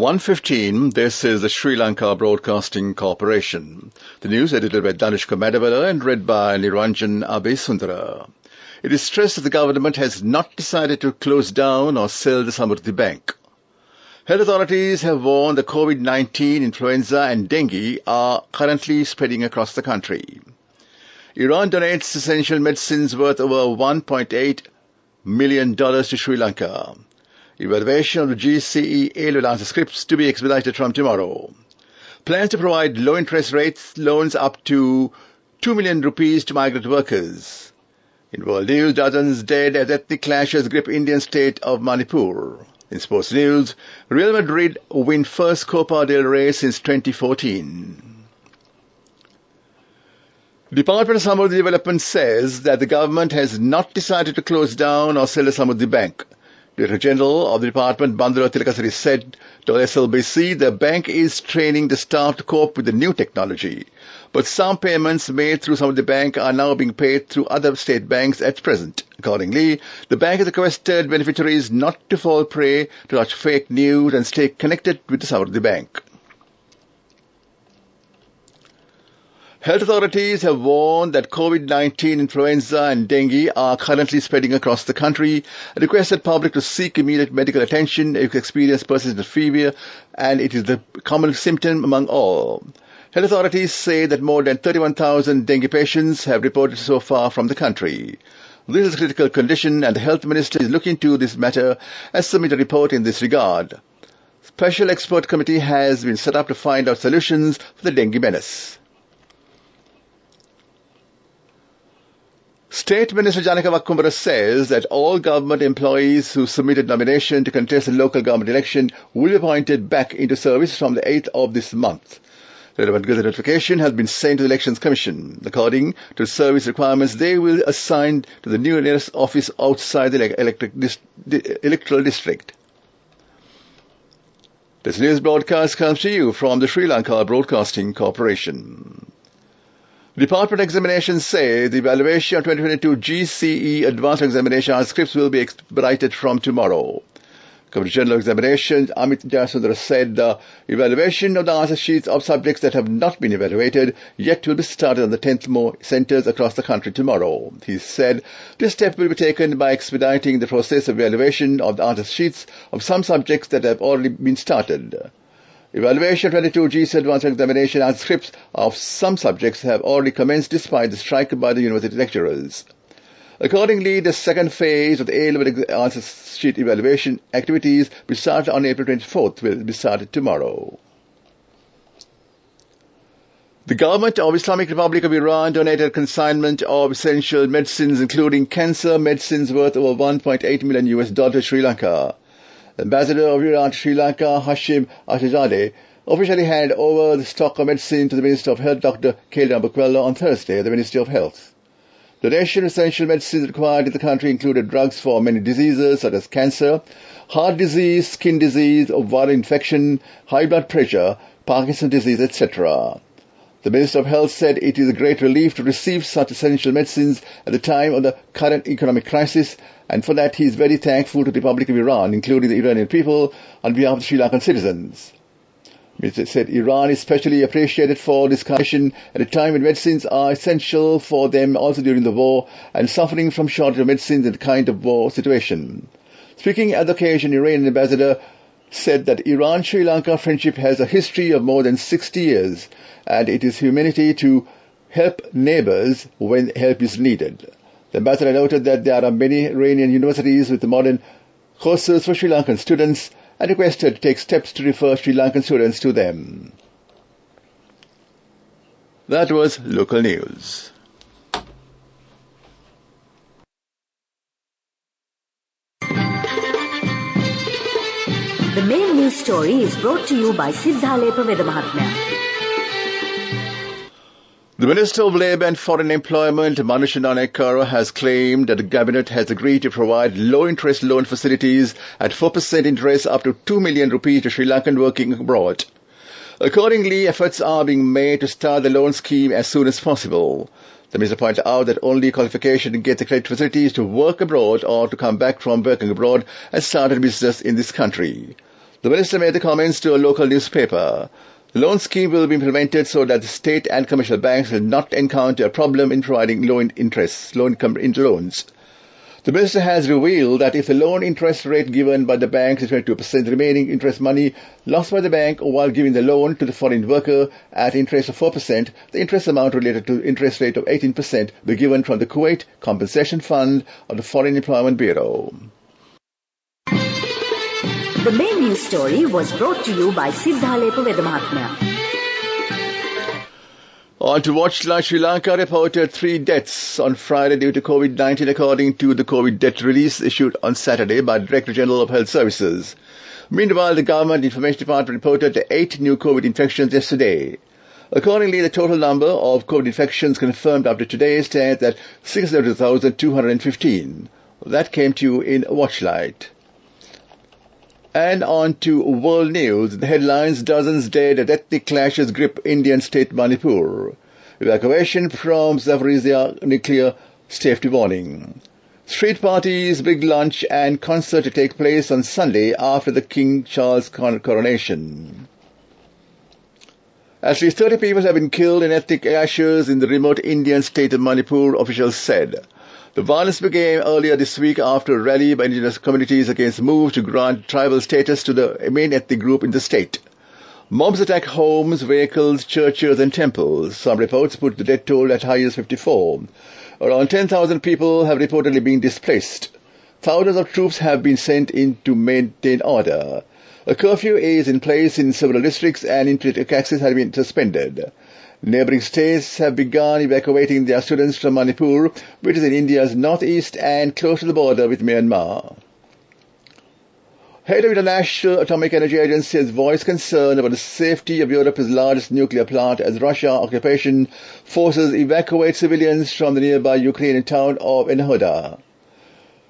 1:15, this is the Sri Lanka Broadcasting Corporation. The news edited by Danishka Madhavala and read by Niranjan Abesundara. It is stressed that the government has not decided to close down or sell the Samruddhi Bank. Health authorities have warned that COVID-19, influenza and dengue are currently spreading across the country. Iran donates essential medicines worth over $1.8 million to Sri Lanka. Evaluation of the GCE A-level answer scripts to be expedited from tomorrow. Plans to provide low-interest rates loans up to 2 million rupees to migrant workers. In world news, dozens dead as ethnic clashes grip Indian state of Manipur. In sports news, Real Madrid win first Copa del Rey since 2014. Department of Samruddhi Development says that the government has not decided to close down or sell the Samruddhi Bank. Director General of the department, Bandara Tilakasari, said to SLBC the bank is training the staff to cope with the new technology. But some payments made through Samruddhi Bank are now being paid through other state banks at present. Accordingly, the bank has requested beneficiaries not to fall prey to such fake news and stay connected with the Samruddhi Bank. Health authorities have warned that COVID-19, influenza and dengue are currently spreading across the country and requested public to seek immediate medical attention if you experience persistent fever, and it is the common symptom among all. Health authorities say that more than 31,000 dengue patients have reported so far from the country. This is a critical condition and the Health Minister is looking into this matter and submit a report in this regard. Special expert committee has been set up to find out solutions for the dengue menace. State Minister Janaka Vakkumbara says that all government employees who submitted nomination to contest the local government election will be appointed back into service from the 8th of this month. Relevant gazette notification has been sent to the Elections Commission. According to service requirements, they will be assigned to the nearest office outside the electoral district. This news broadcast comes to you from the Sri Lanka Broadcasting Corporation. Department examinations say the evaluation of 2022 GCE Advanced Examination scripts will be expedited from tomorrow. Commissioner General of Examinations Amit Jayasundara said the evaluation of the answer sheets of subjects that have not been evaluated yet will be started on the 10th more centres across the country tomorrow. He said this step will be taken by expediting the process of evaluation of the answer sheets of some subjects that have already been started. Evaluation of 22 GCE Advanced Examination answer scripts of some subjects have already commenced despite the strike by the university lecturers. Accordingly, the second phase of the A-level answer sheet evaluation activities, which started on April 24th, will be started tomorrow. The government of Islamic Republic of Iran donated consignment of essential medicines, including cancer medicines worth over $1.8 million to Sri Lanka. Ambassador of Iran to Sri Lanka, Hashim Ashizadeh, officially handed over the stock of medicine to the Minister of Health, Dr. Kailan Bukwella, on Thursday at the Ministry of Health. Donation of essential medicines required in the country included drugs for many diseases such as cancer, heart disease, skin disease, viral infection, high blood pressure, Parkinson's disease, etc. The Minister of Health said it is a great relief to receive such essential medicines at the time of the current economic crisis, and for that he is very thankful to the Republic of Iran, including the Iranian people, on behalf of the Sri Lankan citizens. The Minister said Iran is especially appreciated for this condition at a time when medicines are essential for them also during the war and suffering from shortage of medicines in the kind of war situation. Speaking at the occasion, Iranian ambassador said that Iran-Sri Lanka friendship has a history of more than 60 years and it is humanity to help neighbors when help is needed. The ambassador noted that there are many Iranian universities with modern courses for Sri Lankan students and requested to take steps to refer Sri Lankan students to them. That was local news. The main news story is brought to you by Siddhalepa Vedamahatmya. The Minister of Labour and Foreign Employment, Manusha Nanekara, has claimed that the Cabinet has agreed to provide low-interest loan facilities at 4% interest up to 2 million rupees to Sri Lankan working abroad. Accordingly, efforts are being made to start the loan scheme as soon as possible. The Minister pointed out that only qualification to get the credit facilities to work abroad or to come back from working abroad and start a business in this country. The minister made the comments to a local newspaper. The loan scheme will be implemented so that the state and commercial banks will not encounter a problem in providing low-income loans. The minister has revealed that if the loan interest rate given by the bank is 22%, remaining interest money lost by the bank while giving the loan to the foreign worker at interest of 4%, the interest amount related to interest rate of 18% will be given from the Kuwait Compensation Fund of the Foreign Employment Bureau. The main news story was brought to you by Siddhalepa Vedamahatmya. On to Watchlight, Sri Lanka reported 3 deaths on Friday due to COVID-19 according to the COVID death release issued on Saturday by the Director General of Health Services. Meanwhile, the Government Information Department reported 8 new COVID infections yesterday. Accordingly, the total number of COVID infections confirmed up to today stands at 600,215. That came to you in Watchlight. And on to world news. The headlines: dozens dead as ethnic clashes grip Indian state Manipur. Evacuation from Zaporizhzhia nuclear safety warning. Street parties, big lunch and concert to take place on Sunday after the King Charles coronation. At least 30 people have been killed in ethnic clashes in the remote Indian state of Manipur, officials said. The violence began earlier this week after a rally by indigenous communities against the move to grant tribal status to the main ethnic group in the state. Mobs attacked homes, vehicles, churches and temples. Some reports put the death toll at high as 54. Around 10,000 people have reportedly been displaced. Thousands of troops have been sent in to maintain order. A curfew is in place in several districts and internet access has been suspended. Neighbouring states have begun evacuating their students from Manipur, which is in India's northeast and close to the border with Myanmar. Head of International Atomic Energy Agency has voiced concern about the safety of Europe's largest nuclear plant as Russian occupation forces evacuate civilians from the nearby Ukrainian town of Enhoda.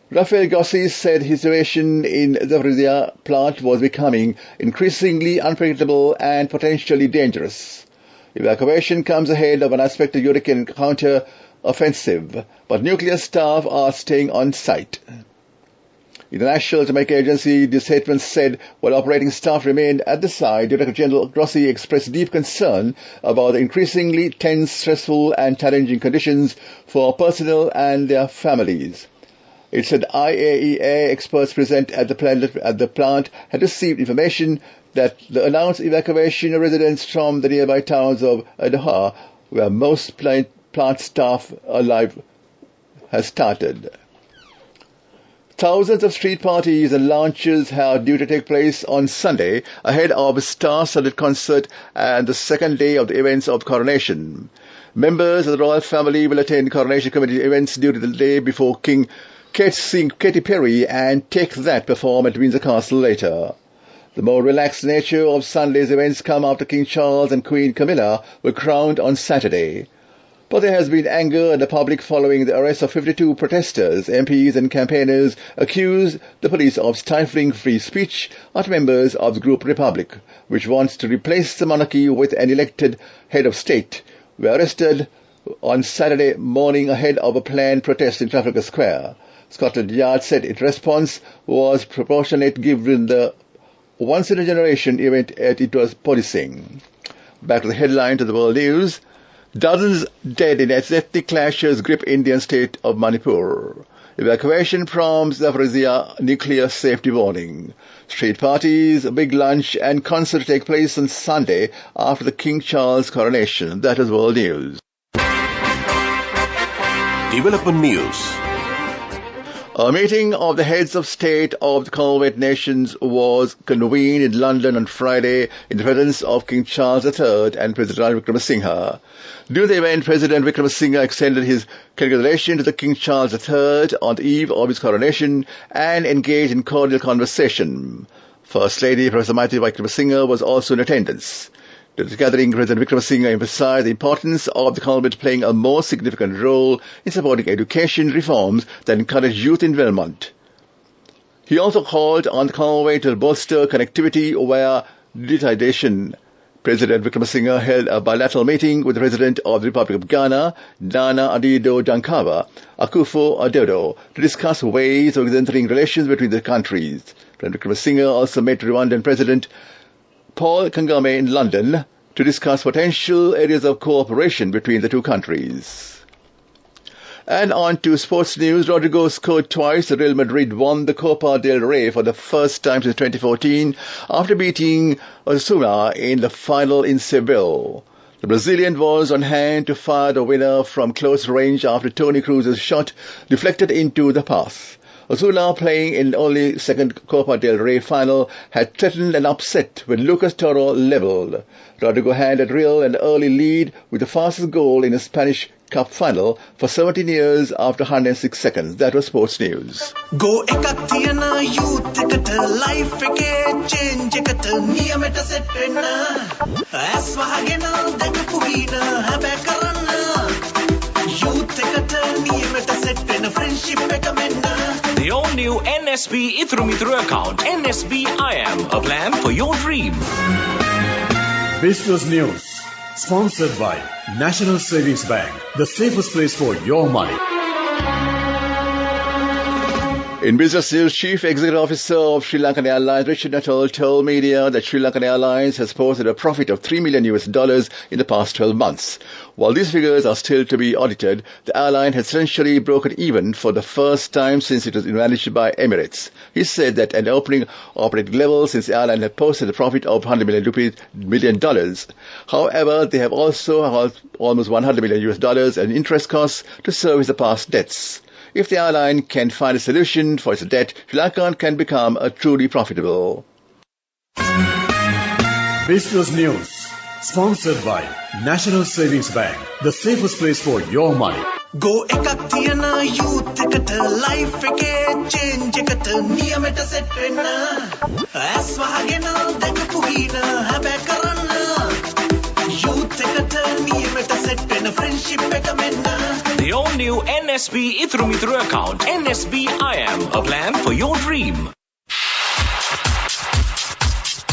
Rafael Grossi said his situation in the Zaporizhzhia plant was becoming increasingly unpredictable and potentially dangerous. Evacuation comes ahead of an unexpected European counter-offensive, but nuclear staff are staying on site. International Atomic Agency, the statement said, while operating staff remained at the site, Director General Grossi expressed deep concern about the increasingly tense, stressful and challenging conditions for personnel and their families. It said IAEA experts present at the plant had received information that the announced evacuation of residents from the nearby towns of Adha, where most plant staff alive, has started. Thousands of street parties and launches are due to take place on Sunday ahead of a star-studded concert and the second day of the events of coronation. Members of the royal family will attend coronation committee events during the day before King Kate sing Katy Perry and Take That perform at Windsor Castle later. The more relaxed nature of Sunday's events come after King Charles and Queen Camilla were crowned on Saturday. But there has been anger in the public following the arrest of 52 protesters. MPs and campaigners accused the police of stifling free speech at members of the group Republic, which wants to replace the monarchy with an elected head of state, were arrested on Saturday morning ahead of a planned protest in Trafalgar Square. Scotland Yard said its response was proportionate given the once-in-a-generation event it was policing. Back to the headline to the world news. Dozens dead in ethnic clashes grip Indian state of Manipur. Evacuation from Zaporizhzhia nuclear safety warning. Street parties, a big lunch and concert take place on Sunday after the King Charles coronation. That is world news. Development news. A meeting of the heads of state of the Commonwealth nations was convened in London on Friday in the presence of King Charles III and President Wickremesinghe. During the event, President Wickremesinghe extended his congratulations to the King Charles III on the eve of his coronation and engaged in cordial conversation. First Lady Professor Maitri Wickremesinghe was also in attendance. During the gathering, President Wickremesinghe emphasized the importance of the Commonwealth playing a more significant role in supporting education reforms that encourage youth involvement. He also called on the Commonwealth to bolster connectivity via digitization, President Wickremesinghe held a bilateral meeting with the President of the Republic of Ghana, Nana Addo Akufo-Addo, to discuss ways of strengthening relations between the countries. President Wickremesinghe also met Rwandan President Paul Kagame in London to discuss potential areas of cooperation between the two countries. And on to sports news. Rodrigo scored twice. Real Madrid won the Copa del Rey for the first time since 2014 after beating Osasuna in the final in Seville. The Brazilian was on hand to fire the winner from close range after Toni Kroos's shot deflected into the path. Osasuna, playing in only second Copa del Rey final, had threatened an upset when Lucas Toro levelled. Rodrigo handed Real an early lead with the fastest goal in a Spanish Cup final for 17 years after 106 seconds. That was sports news. Go ekatiyana youth ekata life eke change ekata niyameta setna aswahagena dagapuhina habakarana youth ekata niyameta setna friendship ekamenna. The all-new NSB Ithru account, NSB IAM, a plan for your dream. Business News, sponsored by National Savings Bank, the safest place for your money. In business news, Chief Executive Officer of Sri Lankan Airlines, Richard Nuttall, told media that Sri Lankan Airlines has posted a profit of $3 million in the past 12 months. While these figures are still to be audited, the airline has essentially broken even for the first time since it was managed by Emirates. He said that at opening operating level, since the airline had posted a profit of $100 million. However, they have also almost $100 million in interest costs to service the past debts. If the airline can find a solution for its debt, Sri Lanka can become truly profitable. Business News, sponsored by National Savings Bank, the safest place for your money. Go ekatiyana youth ekata life eke change ekata niyameta setna aswahagena dagapuhina habakarana youth ekata niyameta setna friendship ekamenna. The all-new NSB Ithru account, NSB IAM, a plan for your dream.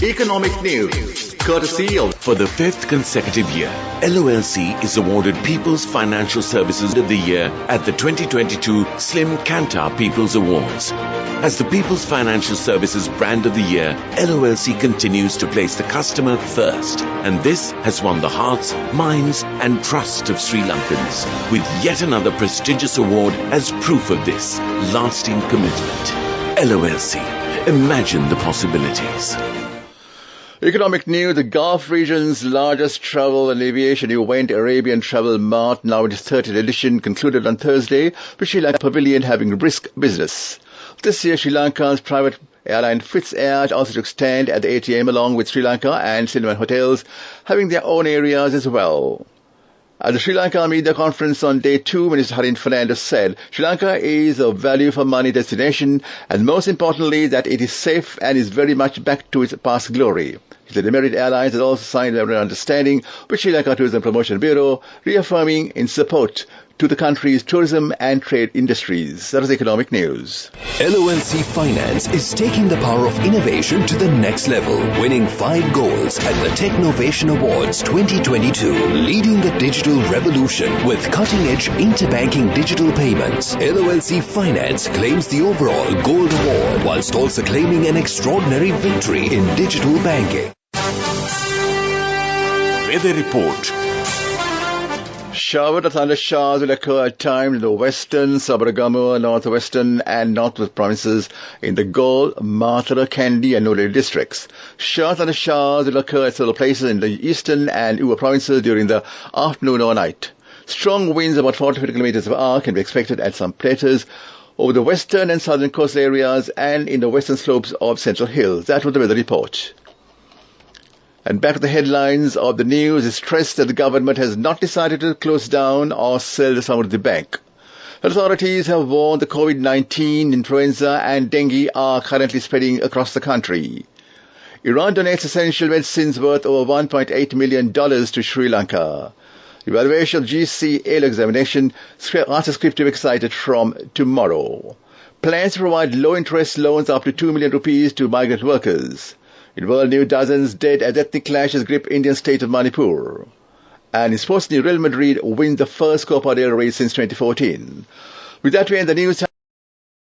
Economic news, courtesy of... For the 5th consecutive year, LOLC is awarded People's Financial Services of the Year at the 2022 Slim Kantar People's Awards. As the People's Financial Services Brand of the Year, LOLC continues to place the customer first, and this has won the hearts, minds and trust of Sri Lankans, with yet another prestigious award as proof of this lasting commitment. LOLC, imagine the possibilities. Economic news, the Gulf region's largest travel and aviation event, Arabian Travel Mart, now in its 30th edition, concluded on Thursday, with Sri Lanka Pavilion having brisk business. This year, Sri Lanka's private airline Fritz Air also took stand at the ATM along with Sri Lanka and Cinnamon Hotels, having their own areas as well. At the Sri Lanka media conference on day 2, Minister Harin Fernandes said Sri Lanka is a value-for-money destination and most importantly that it is safe and is very much back to its past glory. He said Emirates Airlines has also signed an understanding with Sri Lanka Tourism Promotion Bureau, reaffirming in support to the country's tourism and trade industries. That is economic news. LOLC Finance is taking the power of innovation to the next level, winning 5 golds at the Technovation Awards 2022, leading the digital revolution with cutting-edge interbanking digital payments. LOLC Finance claims the overall gold award, whilst also claiming an extraordinary victory in digital banking. Weather report. Shower to thunder showers will occur at times in the western, Sabaragamuwa, northwestern and northwest provinces in the Galle, Matara, Kandy and Nolere districts. Shower thunder showers will occur at several places in the eastern and Uwa provinces during the afternoon or night. Strong winds about 40 kilometers per hour can be expected at some places over the western and southern coastal areas and in the western slopes of Central Hills. That was the weather report. And back to the headlines of the news, is stressed that the government has not decided to close down or sell the Samurdhi Bank. Authorities have warned the COVID-19, influenza and dengue are currently spreading across the country. Iran donates essential medicines worth over $1.8 million to Sri Lanka. Evaluation of GC A examination, answer script to be excited from tomorrow. Plans to provide low-interest loans up to 2 million rupees to migrant workers. In world news, dozens dead as ethnic clashes grip Indian state of Manipur. And in sports news, Real Madrid win the first Copa del Rey since 2014. With that, we end the news.